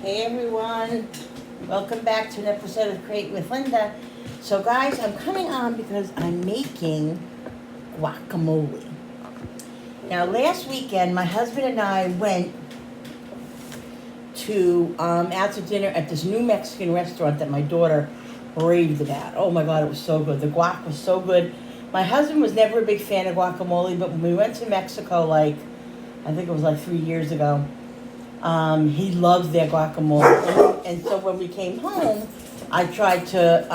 Hey everyone, welcome back to an episode of Create with Linda. So guys, I'm coming on because I'm making guacamole. Now last weekend, my husband and I went to out to dinner at this new Mexican restaurant that my daughter raved about. Oh my God, it was so good. The guac was so good. My husband was never a big fan of guacamole, but when we went to Mexico, I think it was 3 years ago, he loves their guacamole. And so when we came home, I tried to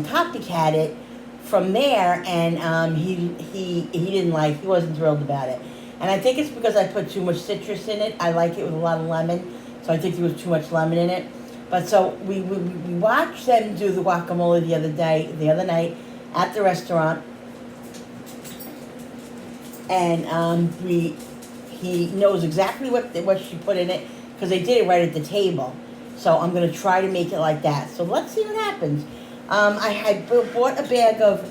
copycat it from there, and he he wasn't thrilled about it. And I think it's because I put too much citrus in it. I like it with a lot of lemon, so I think there was too much lemon in it. But so we watched them do the guacamole the other night at the restaurant, and he knows exactly what she put in it because they did it right at the table. So I'm going to try to make it like that. So let's see what happens. I had bought a bag of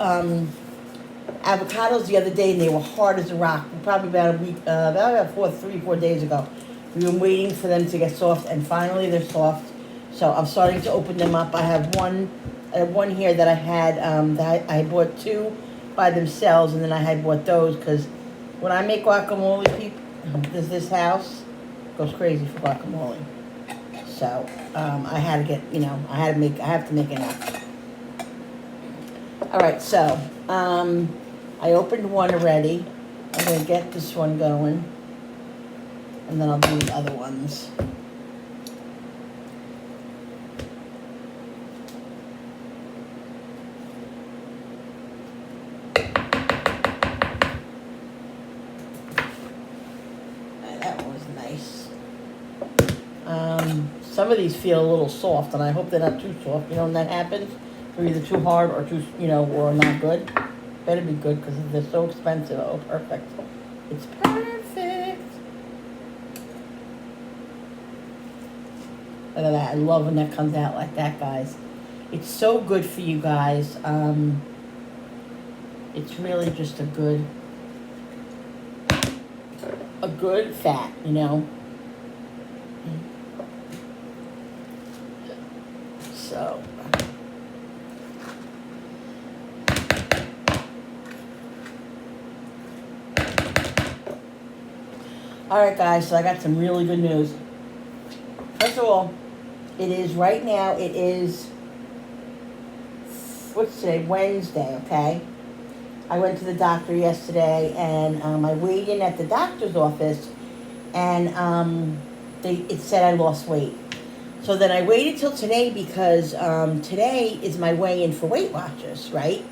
avocados the other day, and they were hard as a rock. Probably about a week, about 4 days ago. We've been waiting for them to get soft, and finally they're soft. So I'm starting to open them up. I have one here that I had, that I bought two by themselves, and then I had bought those because when I make guacamole, people, this house goes crazy for guacamole. So I had to get, I have to make enough. All right, so I opened one already. I'm gonna get this one going, and then I'll do the other ones. That one was nice. Some of these feel a little soft, and I hope they're not too soft. You know when that happens? They're either too hard or too, or not good. Better be good because they're so expensive. Oh, perfect. It's perfect. Look at that. I love when that comes out like that, guys. It's so good for you guys. It's really just a good fat, So all right, guys, so I got some really good news. First of all, it is right now, what's today? Wednesday, okay? I went to the doctor yesterday, and I weighed in at the doctor's office, and it said I lost weight. So then I waited till today because today is my weigh-in for Weight Watchers, right?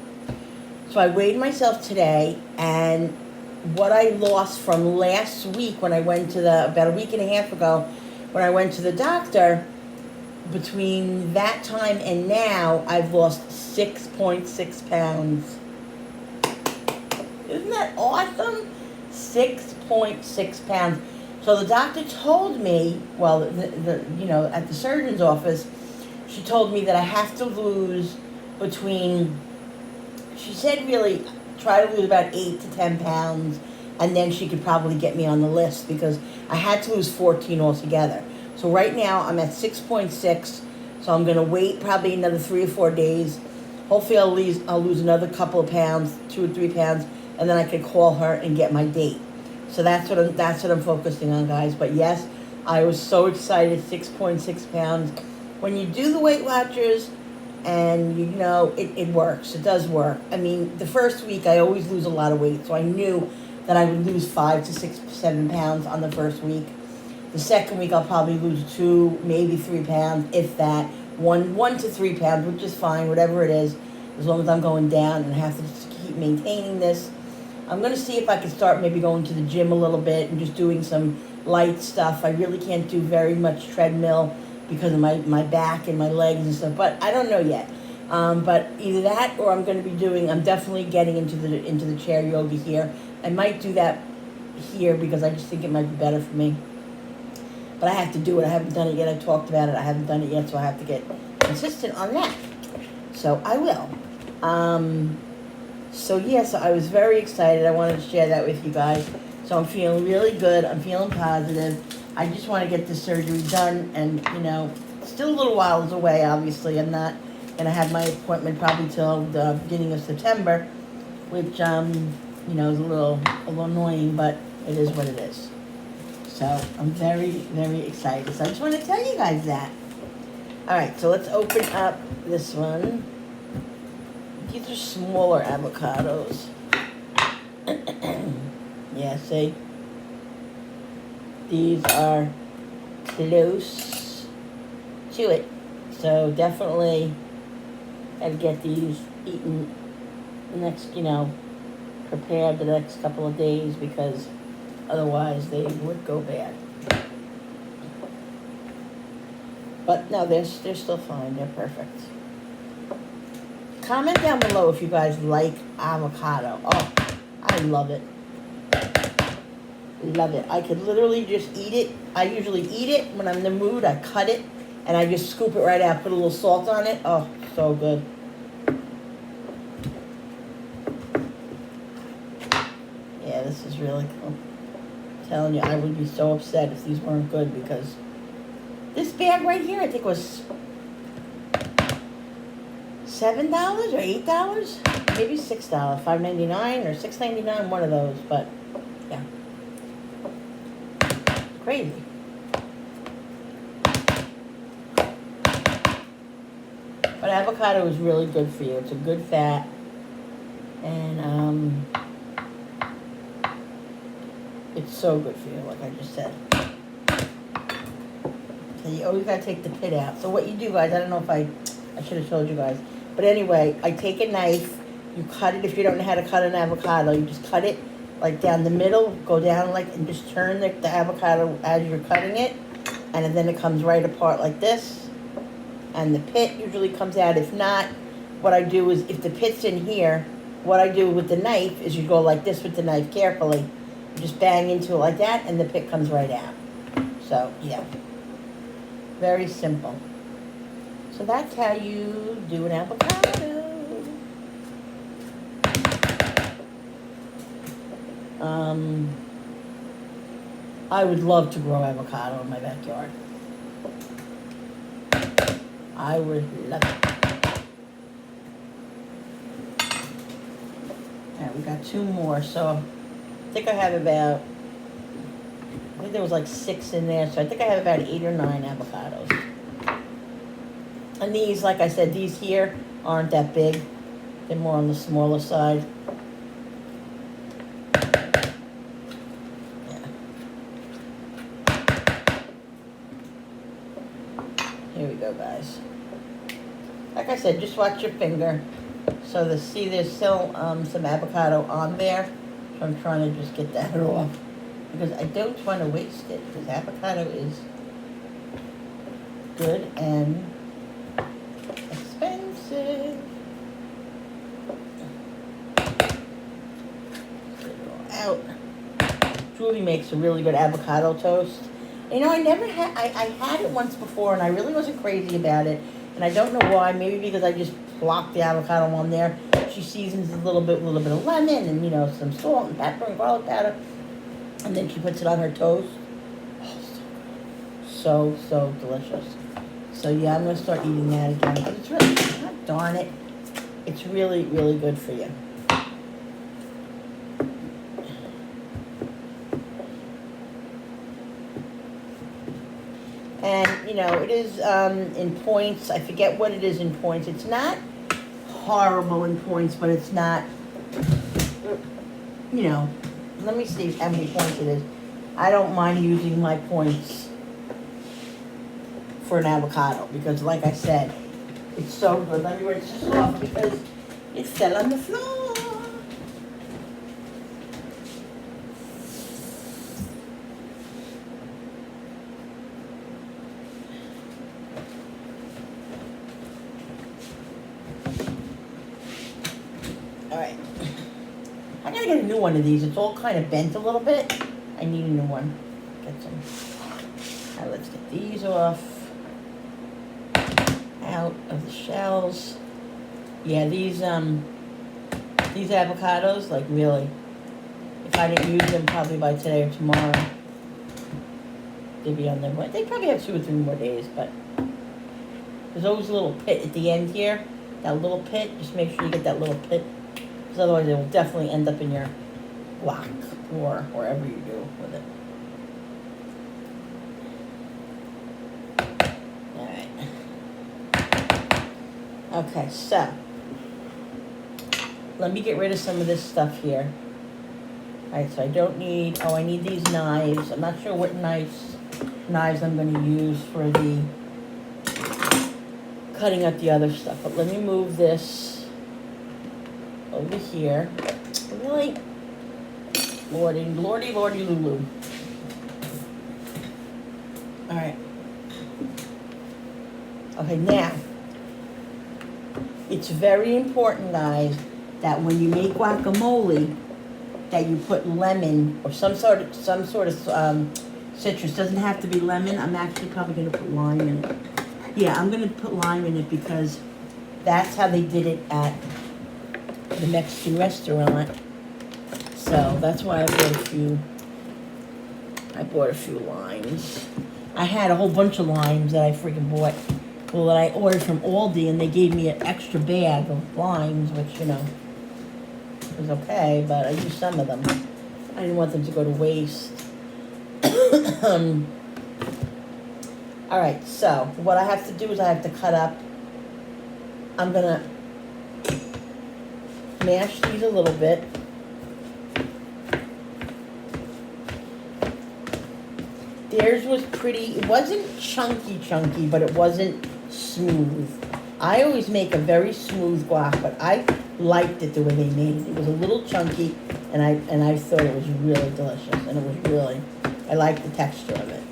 So I weighed myself today, and what I lost from last week when I went to about a week and a half ago, when I went to the doctor, between that time and now, I've lost 6.6 pounds. Isn't that awesome? 6.6 pounds. So the doctor told me, well, at the surgeon's office, she told me that I have to lose she said really try to lose about 8 to 10 pounds, and then she could probably get me on the list because I had to lose 14 altogether. So right now I'm at 6.6, so I'm going to wait probably another 3 or 4 days. Hopefully I'll lose another couple of pounds, 2 or 3 pounds, and then I could call her and get my date. So that's what I'm focusing on, guys. But yes, I was so excited. 6.6 pounds. When you do the Weight Watchers, and it works. It does work. I mean, the first week I always lose a lot of weight, so I knew that I would lose 5 to 6, 7 pounds on the first week. The second week I'll probably lose 2, maybe 3 pounds, if that. 1 to 3 pounds, which is fine, whatever it is, as long as I'm going down and I have to just keep maintaining this. I'm going to see if I can start maybe going to the gym a little bit and just doing some light stuff. I really can't do very much treadmill because of my back and my legs and stuff, but I don't know yet. But either that or I'm definitely getting into the chair yoga here. I might do that here because I just think it might be better for me. But I have to do it. I haven't done it yet. I talked about it. I haven't done it yet, so I have to get consistent on that. So I will. So yes, I was very excited. I wanted to share that with you guys. So I'm feeling really good. I'm feeling positive. I just want to get this surgery done, and still a little while away. Obviously, I'm not gonna have my appointment probably till the beginning of September, which is a little annoying, but it is what it is. So I'm very, very excited. So I just want to tell you guys that. All right, so let's open up this one. These are smaller avocados. Yeah, see? These are close to it. So definitely gotta get these eaten the next, prepared the next couple of days, because otherwise they would go bad. But no, they're still fine. They're perfect. Comment down below if you guys like avocado. Oh, I love it. Love it. I could literally just eat it. I usually eat it when I'm in the mood. I cut it and I just scoop it right out. Put a little salt on it. Oh, so good. Yeah, this is really cool. I'm telling you, I would be so upset if these weren't good, because this bag right here, I think, was $7 or $8, maybe $6, $5.99 or $6.99, one of those. But yeah, crazy. But avocado is really good for you. It's a good fat, and it's so good for you, like I just said. So you always gotta take the pit out. So what you do, guys, I don't know if I should have told you guys. But anyway, I take a knife, you cut it. If you don't know how to cut an avocado, you just cut it like down the middle, go down and just turn the avocado as you're cutting it, and then it comes right apart like this. And the pit usually comes out. If not, what I do is, if the pit's in here, what I do with the knife is you go like this with the knife carefully. You just bang into it like that, and the pit comes right out. So, yeah. Very simple. So that's how you do an avocado. I would love to grow avocado in my backyard. I would love it. Alright, we got 2 more. So I think I have about, I think there was like 6 in there. So I think I have about 8 or 9 avocados. And these, like I said, these here aren't that big. They're more on the smaller side. Yeah. Here we go, guys. Like I said, just watch your finger. So there's still some avocado on there. So I'm trying to just get that off, because I don't want to waste it, because avocado is good and expensive. Get it all out. Julie makes a really good avocado toast. I never had, I had it once before, and I really wasn't crazy about it. And I don't know why. Maybe because I just plopped the avocado on there. She seasons a little bit of lemon and, some salt and pepper and garlic powder. And then she puts it on her toast. Oh, so good. So delicious. So yeah, I'm going to start eating that again. But it's really, God darn it, it's really, really good for you. And, it is in points. I forget what it is in points. It's not horrible in points, but it's not, let me see how many points it is. I don't mind using my points for an avocado, because like I said, it's so good. Let me rinse this off because it fell on the floor. Alright. I gotta get a new one of these. It's all kind of bent a little bit. I need a new one. Get some. Alright, let's get these off. Out of the shells. Yeah, these avocados, like, really, if I didn't use them probably by today or tomorrow. They'd be on their way. They probably have 2 or 3 more days, but there's always a little pit at the end here. That little pit, just make sure you get that little pit, because otherwise it will definitely end up in your guac or wherever you do with it. Alright. Okay, so let me get rid of some of this stuff here. Alright, so I don't need, I need these knives. I'm not sure what knives I'm going to use for the cutting up the other stuff. But let me move this over here. Really? Lordy, Lulu. Alright. Okay, now, it's very important, guys, that when you make guacamole, that you put lemon or some sort of citrus. Doesn't have to be lemon. I'm actually probably going to put lime in it. Yeah, I'm going to put lime in it because that's how they did it at the Mexican restaurant. So that's why I bought a few limes. I had a whole bunch of limes that I freaking bought. Well, that I ordered from Aldi, and they gave me an extra bag of limes, which, you know, was okay, but I used some of them. I didn't want them to go to waste. Alright, so what I have to do is I have to cut up. I'm going to mash these a little bit. Theirs was pretty, it wasn't chunky, but it wasn't smooth. I always make a very smooth guac, but I liked it the way they made it. It was a little chunky, and I thought it was really delicious, and it was really, I liked the texture of it.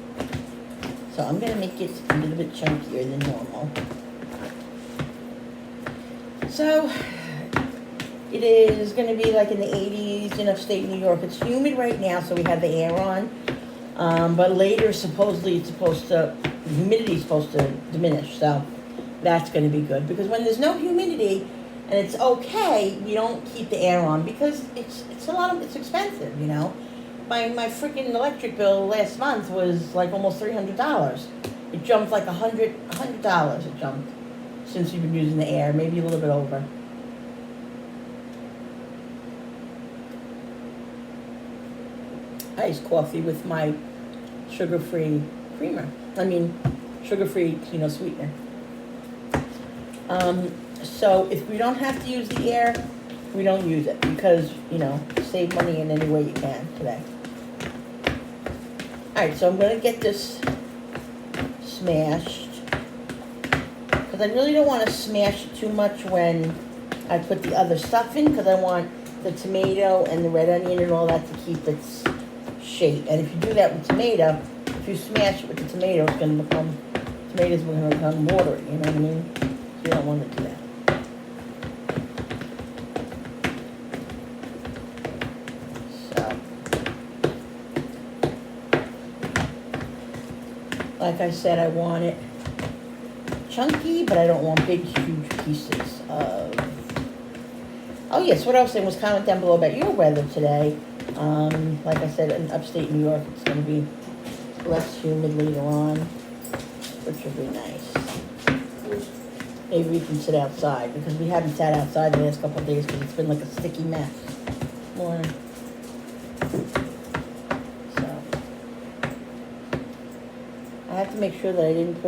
So I'm going to make it a little bit chunkier than normal. So it is going to be like in the 80s in upstate New York. It's humid right now, so we have the air on. But later, supposedly, the humidity is supposed to diminish. So that's going to be good. Because when there's no humidity and it's okay, we don't keep the air on because it's expensive, you know. My freaking electric bill last month was like almost $300. It jumped like $100. It jumped since we've been using the air, maybe a little bit over. Iced coffee with my sugar-free creamer. Sugar-free, sweetener. So if we don't have to use the air, we don't use it because, save money in any way you can today. Alright, so I'm going to get this smashed because I really don't want to smash it too much when I put the other stuff in because I want the tomato and the red onion and all that to keep its shape. And if you do that with tomato, if you smash it with the tomato, tomatoes are going to become watery, you know what I mean? So you don't want to do that. Like I said, I want it chunky, but I don't want big, huge pieces of... Oh, yes, what I was saying was comment down below about your weather today. Like I said, in upstate New York, it's going to be less humid later on, which will be nice. Maybe we can sit outside, because we haven't sat outside the last couple of days because it's been like a sticky mess. More. I have to make sure that I didn't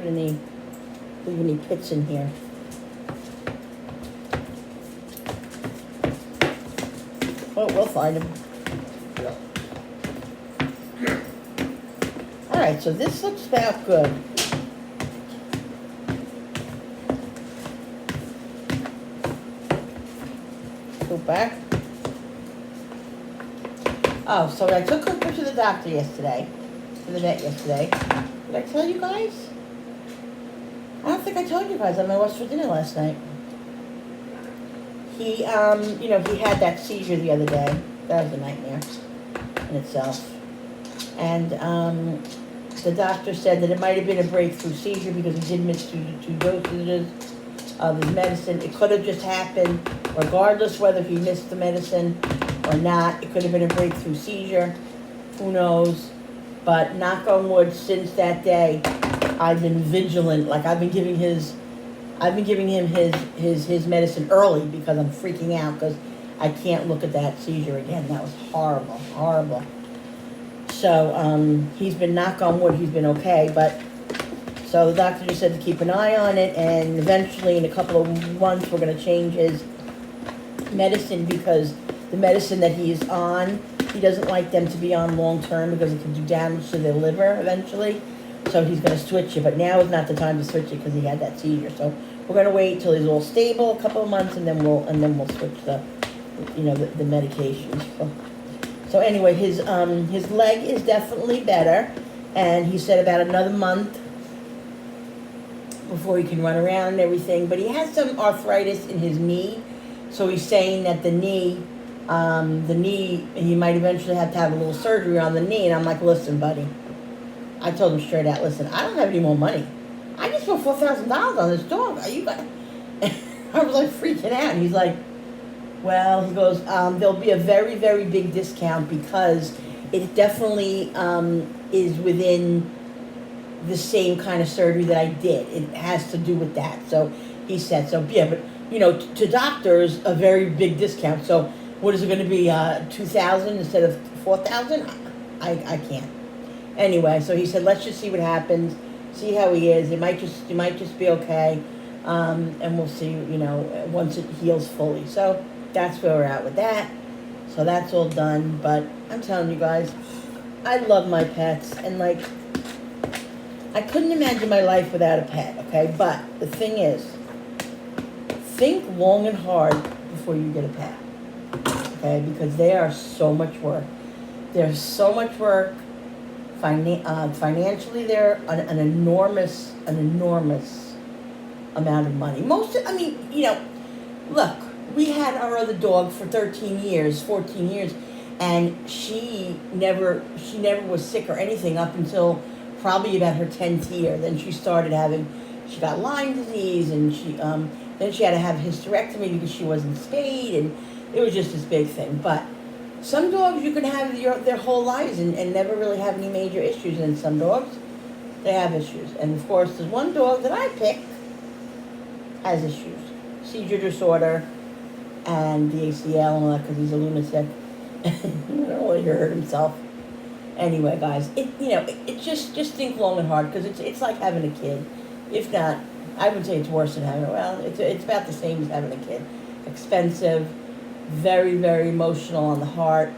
leave any pits in here. Well, we'll find them. Alright, so this looks about good. Go back. Oh, so I took her to the doctor yesterday, to the vet yesterday. Did I tell you guys? I don't think I told you guys. I watched for dinner last night. He, he had that seizure the other day. That was a nightmare in itself. And the doctor said that it might have been a breakthrough seizure because he did miss two dosages of his medicine. It could have just happened regardless whether he missed the medicine or not. It could have been a breakthrough seizure. Who knows? But knock on wood, since that day, I've been vigilant. Like I've been giving him his medicine early because I'm freaking out because I can't look at that seizure again. That was horrible, horrible. So he's been, knock on wood, he's been okay. But so the doctor just said to keep an eye on it, and eventually in a couple of months we're going to change his medicine because the medicine that he is on, he doesn't like them to be on long term because it can do damage to their liver eventually. So he's going to switch it, but now is not the time to switch it because he had that seizure. So we're going to wait till he's all stable, a couple of months, and then we'll switch the medications. So anyway, his leg is definitely better, and he said about another month before he can run around and everything. But he has some arthritis in his knee, so he's saying that the knee, he might eventually have to have a little surgery on the knee. And I'm like, listen, buddy. I told him straight out, listen, I don't have any more money. I just spent $4,000 on this dog. Are you guys? I was like freaking out. And he's like, well, he goes, there'll be a very, very big discount because it definitely is within the same kind of surgery that I did. It has to do with that. So he said, so yeah, but to doctors, a very big discount. So what is it going to be, $2,000 instead of $4,000? I can't. Anyway, so he said, let's just see what happens, see how he is. It might just be okay, and we'll see, once it heals fully. So that's where we're at with that. So that's all done. But I'm telling you guys, I love my pets, and like, I couldn't imagine my life without a pet, okay? But the thing is, think long and hard before you get a pet, okay? Because they are so much work. They're so much work. Financially, they're an enormous amount of money. Look, we had our other dog for 13 years, 14 years, and she never was sick or anything up until probably about her 10th year. Then she got Lyme disease, and then she had to have a hysterectomy because she wasn't spayed, and it was just this big thing. But some dogs you can have their whole lives and never really have any major issues, and some dogs, they have issues. And of course, there's one dog that I pick has issues. Seizure disorder and the ACL and all that because he's a lunatic. I don't know why he hurt himself. Anyway, guys, it just think long and hard because it's like having a kid. If not, I would say it's worse than having it's about the same as having a kid. Expensive, very, very emotional on the heart,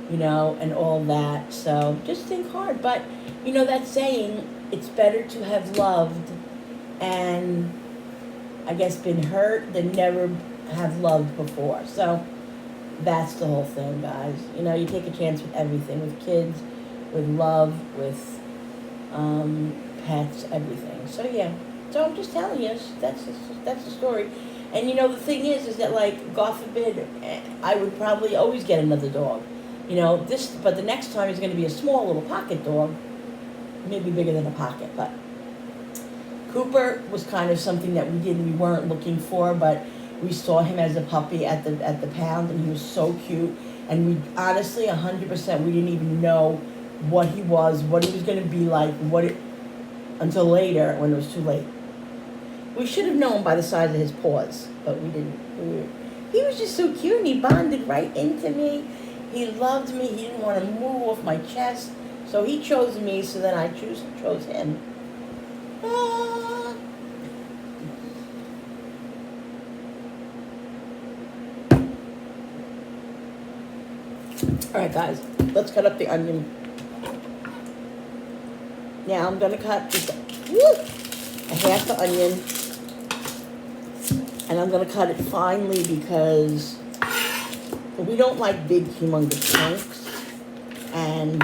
and all that. So just think hard. But, that saying, it's better to have loved and, I guess, been hurt than never have loved before. So that's the whole thing, guys. You take a chance with everything, with kids, with love, with pets, everything. So, yeah. So I'm just telling you, that's the story. And the thing is that, like, God forbid, I would probably always get another dog. But the next time is going to be a small little pocket dog, maybe bigger than a pocket. But Cooper was kind of something that we weren't looking for, but we saw him as a puppy at the pound, and he was so cute. And we honestly, 100%, we didn't even know what he was going to be like, until later when it was too late. We should have known by the size of his paws, but we didn't. He was just so cute, and he bonded right into me. He loved me. He didn't want to move off my chest. So he chose me, so then I chose him. Ah. All right, guys, let's cut up the onion. Now I'm going to cut just a half the onion. And I'm going to cut it finely because we don't like big, humongous chunks. And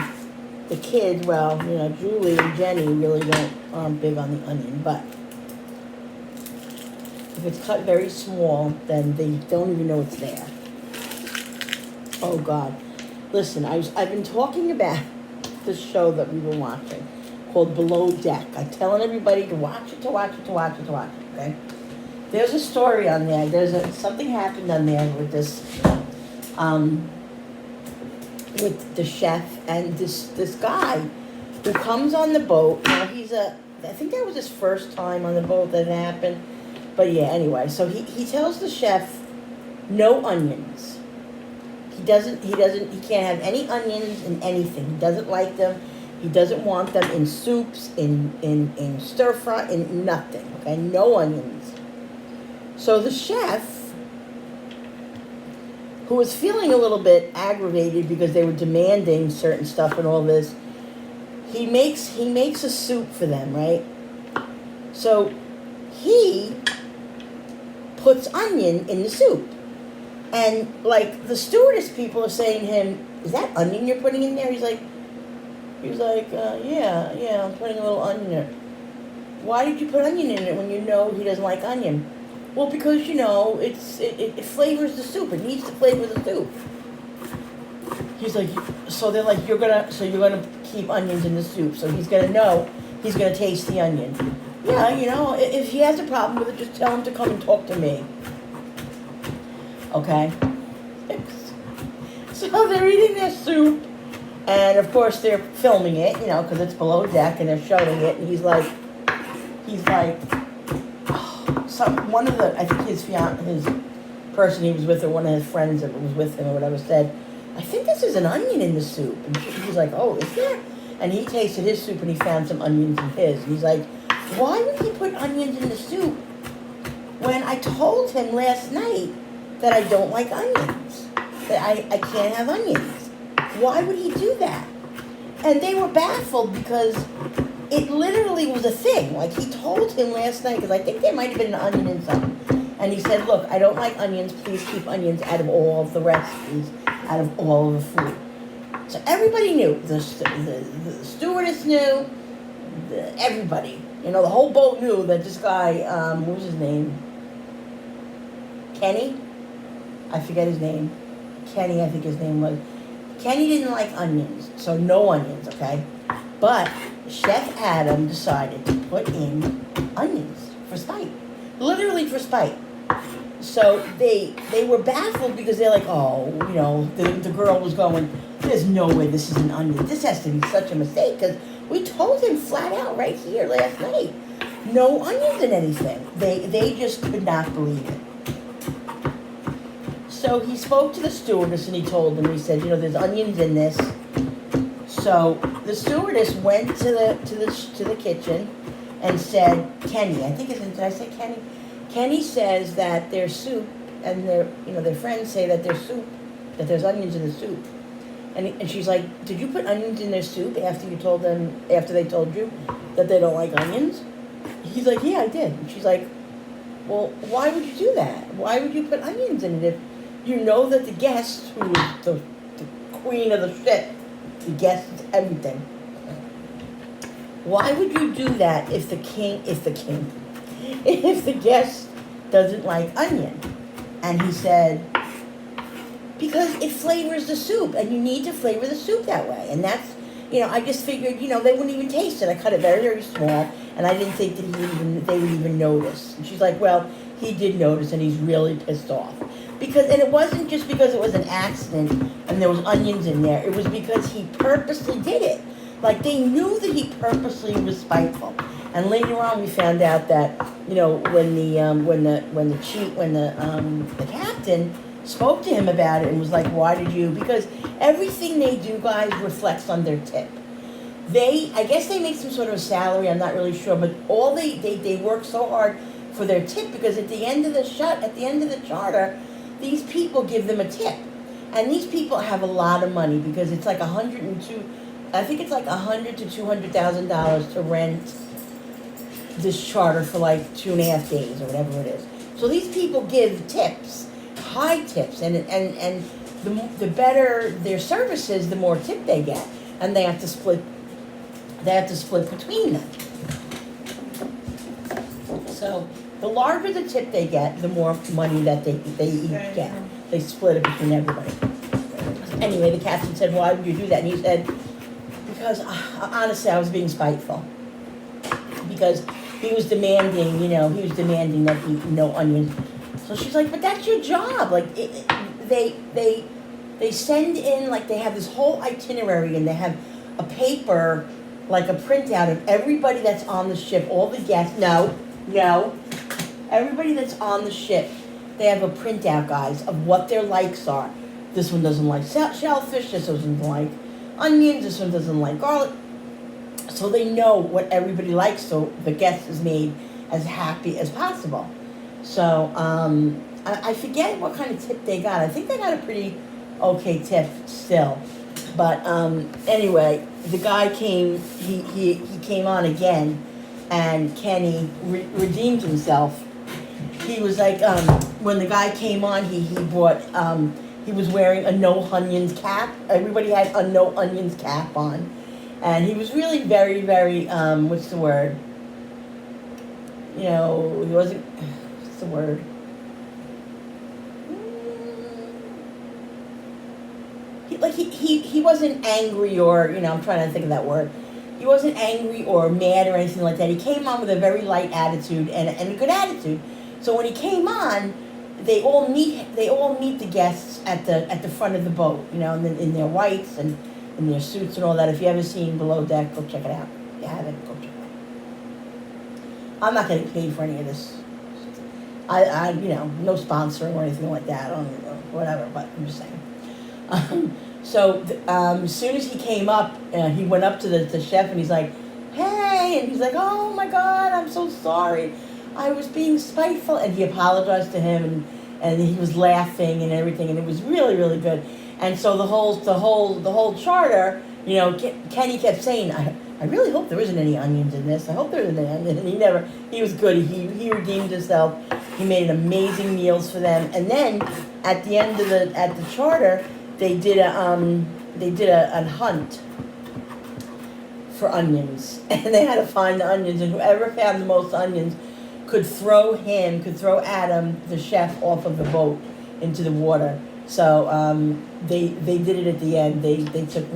the kids, Julie and Jenny really aren't big on the onion. But if it's cut very small, then they don't even know it's there. Oh, God. Listen, I've been talking about this show that we were watching called Below Deck. I'm telling everybody to watch it, okay? There's a story on there. Something happened on there with this with the chef and this guy who comes on the boat. Now I think that was his first time on the boat that it happened. But yeah, anyway, so he tells the chef no onions. He can't have any onions in anything. He doesn't like them. He doesn't want them in soups, in stir fry, in nothing. Okay, no onions. So the chef, who was feeling a little bit aggravated because they were demanding certain stuff and all this, he makes a soup for them, right? So he puts onion in the soup. And like the stewardess people are saying to him, "Is that onion you're putting in there?" He's like, yeah, I'm putting a little onion in it. Why did you put onion in it when you know he doesn't like onion? Well, because it flavors the soup. It needs to flavor the soup. He's like, so they're like, you're gonna keep onions in the soup. So he's gonna know, he's gonna taste the onion. Yeah, if he has a problem with it, just tell him to come and talk to me. Okay. So they're eating their soup, and of course they're filming it, because it's below deck, and they're showing it. And he's like, one of the, I think his person he was with, or one of his friends that was with him or whatever, said, "I think this is an onion in the soup." And he's like, "Oh, is there?" And he tasted his soup and he found some onions in his. And he's like, "Why would he put onions in the soup when I told him last night that I don't like onions, that I can't have onions? Why would he do that?" And they were baffled because it literally was a thing. Like, he told him last night, because I think there might have been an onion in something. And he said, "Look, I don't like onions. Please keep onions out of all of the recipes, out of all of the food." So everybody knew. The stewardess knew. Everybody. The whole boat knew that this guy, what was his name? Kenny? I forget his name. Kenny, I think his name was. Kenny didn't like onions, so no onions, okay? But Chef Adam decided to put in onions for spite. Literally for spite. So they were baffled because they're like, oh, the girl was going, "There's no way this is an onion. This has to be such a mistake, because we told him flat out right here last night, no onions in anything." They just could not believe it. So he spoke to the stewardess and he told them, he said, "There's onions in this." So the stewardess went to the kitchen and said, Kenny, I think did I say Kenny? Kenny says that their soup and their friends say that their soup, that there's onions in the soup. And she's like, "Did you put onions in their soup after they told you that they don't like onions?" He's like, "Yeah, I did." And she's like, "Well, why would you do that? Why would you put onions in it if you know that the guest, who is the queen of the ship, the guest is everything? Why would you do that if the guest doesn't like onion?" And he said, "Because it flavors the soup, and you need to flavor the soup that way." And that's, I just figured, they wouldn't even taste it. I cut it very, very small, and I didn't think that they would even notice. And she's like, "Well, he did notice, and he's really pissed off." And it wasn't just because it was an accident and there was onions in there. It was because he purposely did it. Like, they knew that he purposely was spiteful. And later on, we found out that, when the captain spoke to him about it and was like, "Why did you?" Because everything they do, guys, reflects on their tip. I guess they make some sort of salary, I'm not really sure, but all they work so hard for their tip, because at the end of the charter, these people give them a tip. And these people have a lot of money, because it's like $100,000 to $200,000 to rent this charter for like 2.5 days or whatever it is. So these people give tips, high tips, and the better their service is, the more tip they get, and they have to split between them. So the larger the tip they get, the more money that they each get. They split it between everybody. Anyway, the captain said, "Why would you do that?" And he said, "Because honestly, I was being spiteful. Because he was demanding that he eat no onions." So she's like, "But that's your job. Like, they They send in, like, they have this whole itinerary, and they have a paper, like a printout of everybody that's on the ship, all the guests. No, everybody that's on the ship. They have a printout, guys, of what their likes are. This one doesn't like shellfish. This one doesn't like onions. This one doesn't like garlic. So they know what everybody likes, so the guest is made as happy as possible. So I forget what kind of tip they got. I think they got a pretty okay tip still. But anyway, the guy came. He came on again, and Kenny redeemed himself. He was like, when the guy came on, he brought. He was wearing a no onions cap. Everybody had a no onions cap on. And he was really very, very, what's the word? You know, he wasn't, what's the word? He wasn't angry, or, you know, I'm trying to think of that word. He wasn't angry or mad or anything like that. He came on with a very light attitude and a good attitude. So when he came on, they all meet the guests at the front of the boat, you know, in their whites and in their suits and all that. If you haven't seen Below Deck, go check it out. If you haven't, go check it out. I'm not getting paid for any of this. I you know, no sponsoring or anything like that, or whatever, but I'm just saying. As soon as he came up, he went up to the chef, and he's like, hey, and he's like, oh my God, I'm so sorry. I was being spiteful, and he apologized to him, and he was laughing and everything, and it was really, really good. And so the whole charter, you know, Kenny kept saying, I really hope there isn't any onions in this. I hope there isn't any onions. And he was good. He redeemed himself. He made amazing meals for them. And then at the end of the charter, they did a hunt for onions, and they had to find the onions, and whoever found the most onions could throw Adam, the chef, off of the boat into the water. So they did it at the end. They took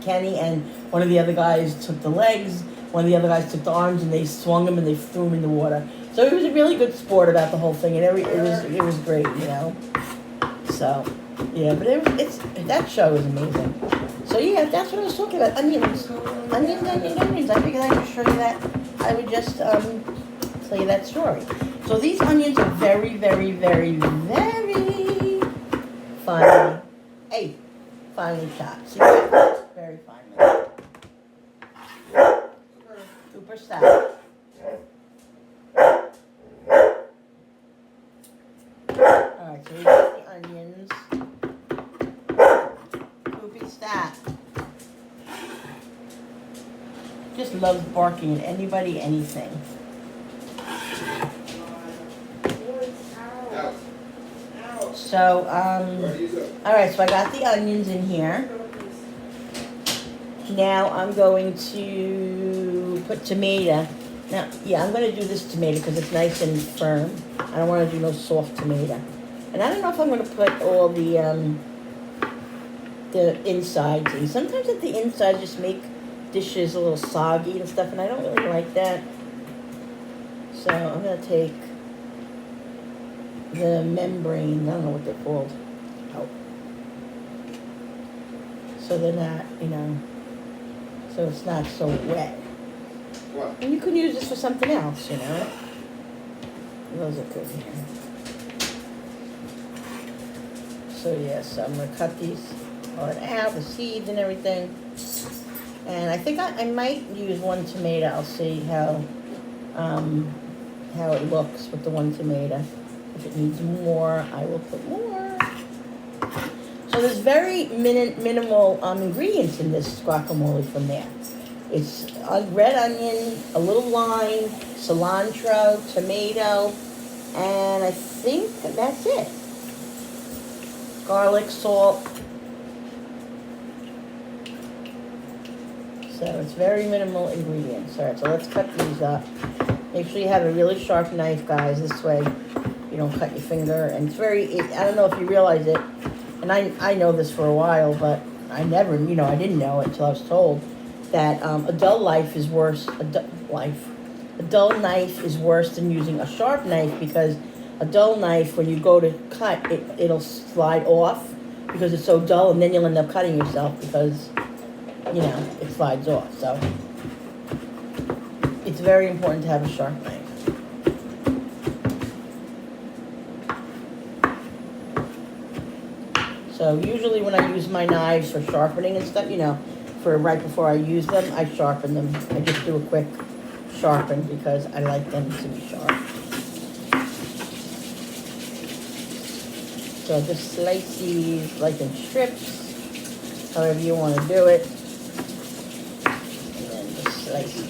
Kenny and one of the other guys took the legs, one of the other guys took the arms, and they swung them and they threw them in the water. So he was a really good sport about the whole thing, and it was great, you know. So yeah, but that show was amazing. So yeah, that's what I was talking about. Onions. I figured I would show you that. I would just tell you that story. So these onions are very, very, very, very finely chopped. See that? Very finely. Super style. Alright, so we got the onions. Poopy stop. Just loves barking at anybody, anything. So, alright, so I got the onions in here. Now I'm going to put tomato. Now, yeah, I'm going to do this tomato because it's nice and firm. I don't want to do no soft tomato. And I don't know if I'm going to put all the insides in. Sometimes at the inside just make dishes a little soggy and stuff, and I don't really like that. So I'm going to take the membranes, I don't know what they're called, out. So they're not, you know, so it's not so wet. What? And you can use this for something else, you know. Those are good here. So yes, I'm going to cut these part out, the seeds and everything. And I think I might use one tomato. I'll see how it looks with the one tomato. If it needs more, I will put more. So there's very minimal ingredients in this guacamole from there. It's a red onion, a little lime, cilantro, tomato, and I think that's it. Garlic, salt. So it's very minimal ingredients. All right, so let's cut these up. Make sure you have a really sharp knife, guys. This way you don't cut your finger. And it's I don't know if you realize it, and I know this for a while, but I never, you know, I didn't know it until I was told that a dull knife is worse. A dull knife is worse than using a sharp knife, because a dull knife, when you go to cut, it'll slide off because it's so dull, and then you'll end up cutting yourself because, you know, it slides off. So it's very important to have a sharp knife. So usually when I use my knives for sharpening and stuff, you know, for right before I use them, I sharpen them. I just do a quick sharpen because I like them to be sharp. So just slice these like in strips, however you want to do it. And then just slice them.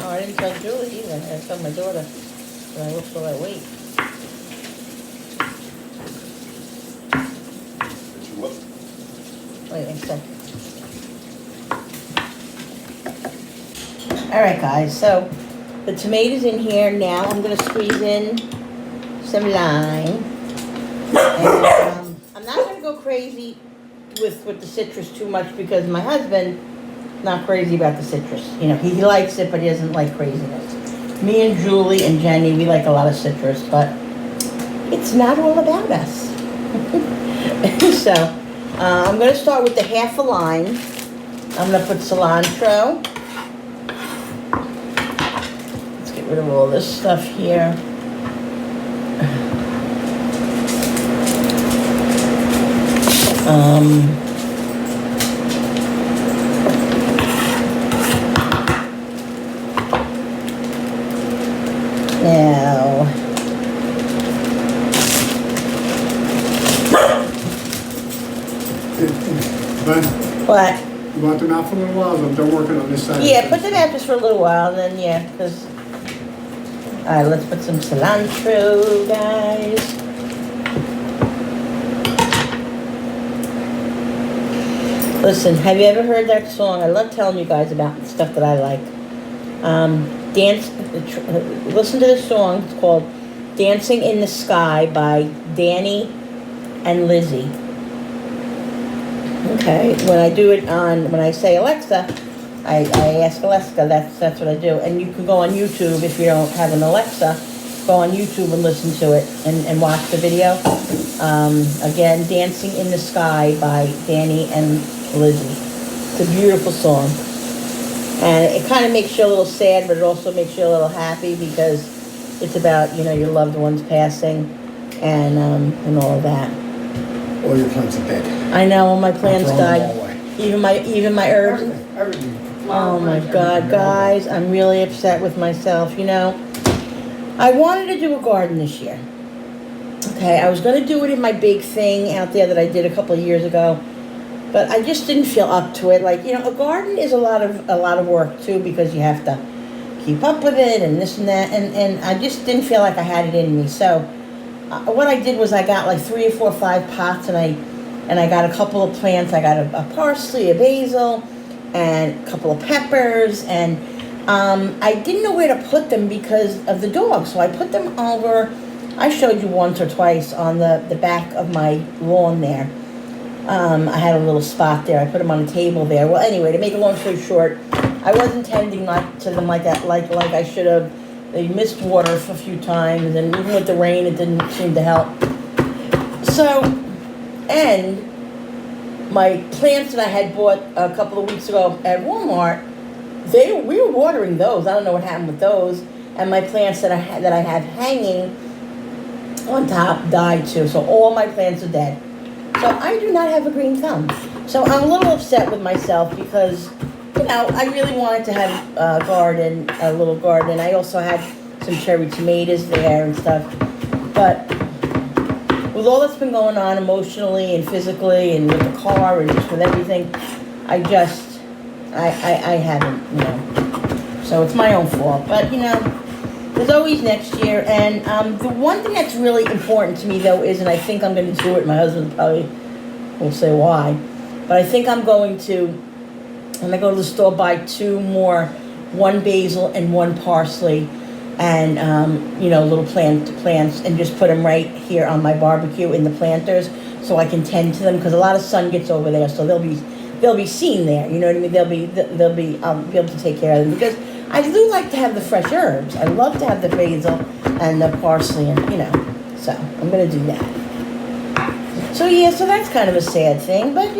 Oh, I didn't tell Julie either. I told my daughter. But I looked till I wait. Wait a second. All right, guys. So the tomatoes in here now. I'm gonna squeeze in some lime, and I'm not gonna go crazy with the citrus too much because my husband not crazy about the citrus. You know, he likes it, but he doesn't like craziness. Me and Julie and Jenny, we like a lot of citrus, but it's not all about us. So I'm going to start with the half a lime. I'm going to put cilantro. Let's get rid of all this stuff here. Now, what? You want them out for a little while? I'm done working on this side. Yeah, put them out just for a little while, and then yeah, because. All right, let's put some cilantro, guys. Listen, have you ever heard that song? I love telling you guys about stuff that I like. Listen to this song. It's called "Dancing in the Sky" by Danny and Lizzie. Okay, when I say Alexa, I ask Alexa. That's what I do. And you can go on YouTube if you don't have an Alexa. Go on YouTube and listen to it and watch the video. Again, "Dancing in the Sky" by Danny and Lizzie. It's a beautiful song. And it kind of makes you a little sad, but it also makes you a little happy because it's about, you know, your loved ones passing and all of that. All your plants are dead. I know, all my plants Throw them died. all away. Even my herbs. Everything. Oh my God, guys, I'm really upset with myself. You know, I wanted to do a garden this year. Okay, I was going to do it in my big thing out there that I did a couple of years ago. But I just didn't feel up to it. Like, you know, a garden is a lot of work too because you have to keep up with it and this and that. And I just didn't feel like I had it in me. So what I did was I got like 3 or 4 or 5 pots and I got a couple of plants. I got a parsley, a basil, and a couple of peppers. And I didn't know where to put them because of the dog. So I put them over. I showed you once or twice on the back of my lawn there. I had a little spot there. I put them on a table there. Well, anyway, to make a long story short, I wasn't tending to them like that, like I should have. They missed water a few times, and even with the rain, it didn't seem to help. So, and my plants that I had bought a couple of weeks ago at Walmart, we were watering those. I don't know what happened with those. And my plants that I have hanging on top died too. So all my plants are dead. So I do not have a green thumb. So I'm a little upset with myself because, you know, I really wanted to have a little garden. I also had some cherry tomatoes there and stuff. But with all that's been going on emotionally and physically and with the car and just with everything, I haven't, you know. So it's my own fault. But, you know, there's always next year. And the one thing that's really important to me, though, is, and I think I'm going to do it, my husband probably will say why, but I think I'm going to, when I go to the store, buy 2 more, 1 basil and 1 parsley, and, you know, little plants, and just put them right here on my barbecue in the planters so I can tend to them, because a lot of sun gets over there, so they'll they'll be seen there. You know what I mean? They'll be I'll be able to take care of them because I do like to have the fresh herbs. I love to have the basil and the parsley and so I'm gonna do that. So yeah, so that's kind of a sad thing, but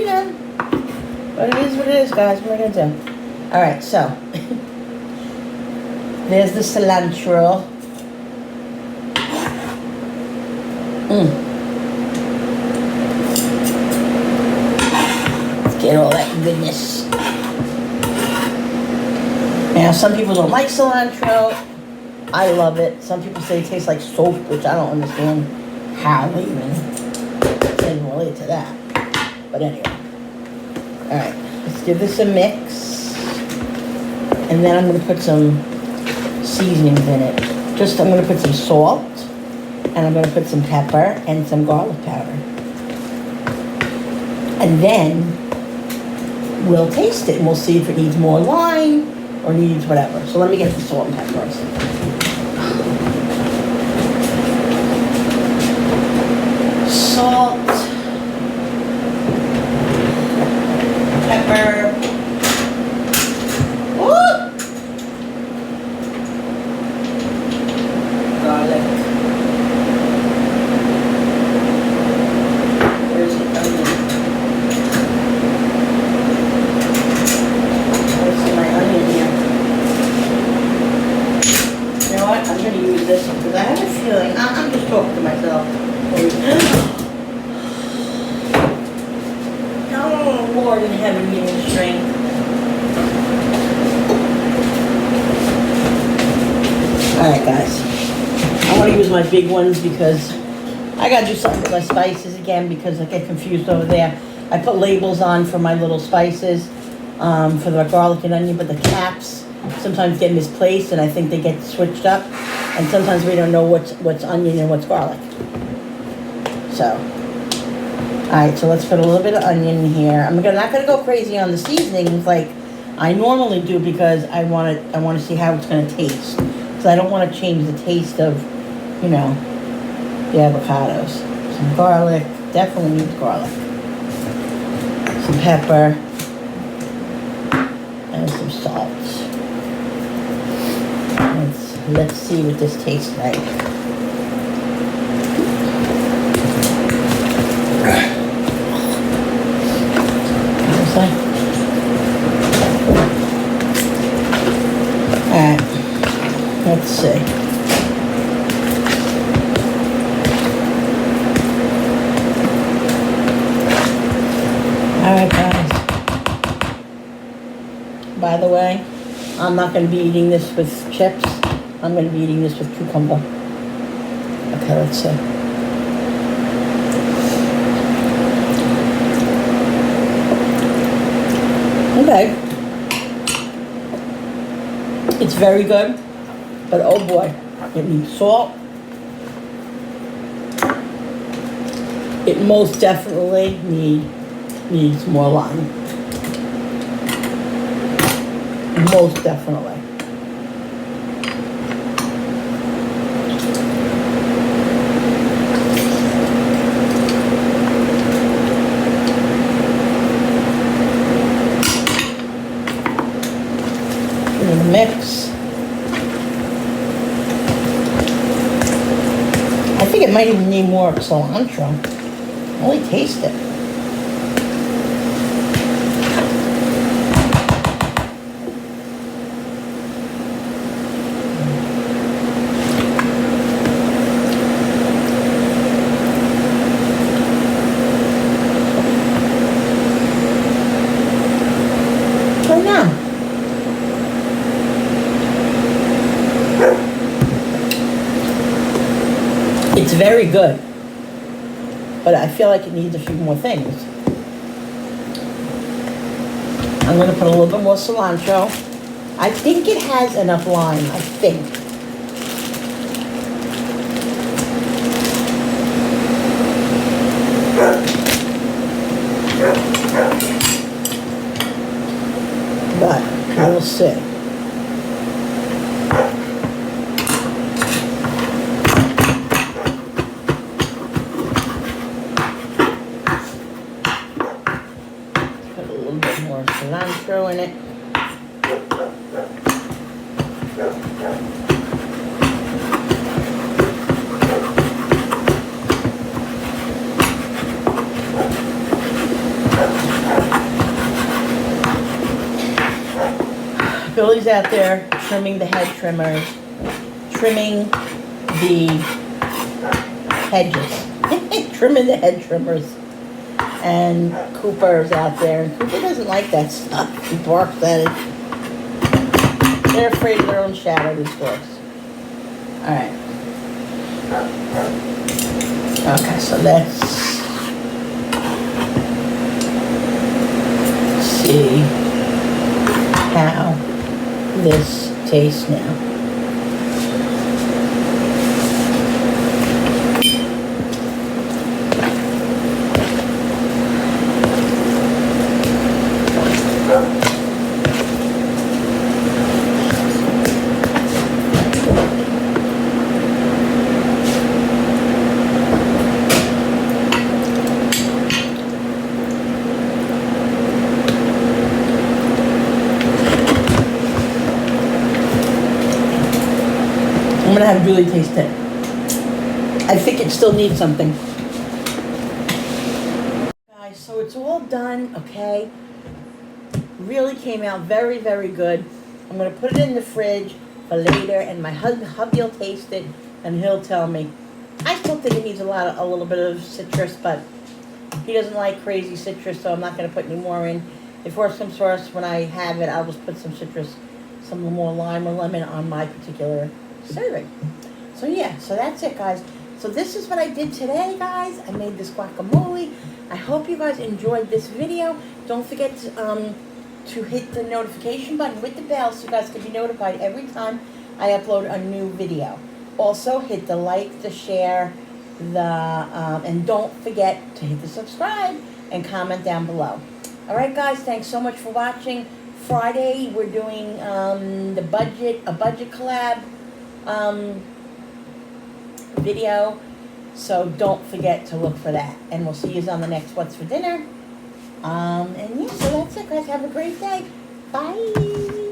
but it is what it is, guys. What are we gonna do? All right, so there's the cilantro. Let's get all that goodness. Now, some people don't like cilantro. I love it. Some people say it tastes like soap, which I don't understand how they even can relate to that. But anyway. Alright, let's give this a mix. And then I'm going to put some seasonings in it. I'm going to put some salt. And I'm going to put some pepper and some garlic powder. And then we'll taste it and we'll see if it needs more lime or needs whatever. So let me get the salt and pepper first. Salt, pepper. Ooh! Garlic. Where's the onion? Where's my onion here? You know what? I'm going to use this one because I have a feeling. I'm just talking to myself. Oh, Lord in heaven, give me strength. Alright, guys. I want to use my big ones because I got to do something with my spices again because I get confused over there. I put labels on for my little spices for the garlic and onion, but the caps sometimes get misplaced and I think they get switched up. And sometimes we don't know what's onion and what's garlic. So, alright, so let's put a little bit of onion in here. I'm not going to go crazy on the seasonings like I normally do because I want to see how it's going to taste. Because I don't want to change the taste of, the avocados. Some garlic, definitely needs garlic. Some pepper. And some salt. Let's see what this tastes like. Alright, let's see. Alright, guys. By the way, I'm not going to be eating this with chips. I'm going to be eating this with cucumber. Okay, let's see. Okay. It's very good, but oh boy, it needs salt. It most definitely needs more lime. Most definitely. Mix. I think it might even need more cilantro. Only taste it. So now. It's very good, but I feel like it needs a few more things. I'm going to put a little bit more cilantro. I think it has enough lime, I think. But we'll see. Charlie's out there trimming the head trimmers, trimming the hedges, trimming the head trimmers. And Cooper's out there. And Cooper doesn't like that stuff. He barks at it. They're afraid of their own shadow, these dogs. Alright. Okay, so let's see how this tastes now. I'm gonna have Julie taste it. I think it still needs something. Guys, so it's all done, okay? Really came out very, very good. I'm gonna put it in the fridge for later, and my hubby will taste it, and he'll tell me. I still think it needs a little bit of citrus, but he doesn't like crazy citrus, so I'm not gonna put any more in. If worse comes to worse, when I have it, I'll just put some citrus, some more lime or lemon on my particular serving. So yeah, so that's it, guys. So this is what I did today, guys. I made this guacamole. I hope you guys enjoyed this video. Don't forget to hit the notification button with the bell so you guys can be notified every time I upload a new video. Also, hit the like, the share, and don't forget to hit the subscribe and comment down below. All right, guys, thanks so much for watching. Friday, we're doing a budget collab video, so don't forget to look for that, and we'll see you on the next What's for Dinner. And yeah, so that's it, guys. Have a great day. Bye.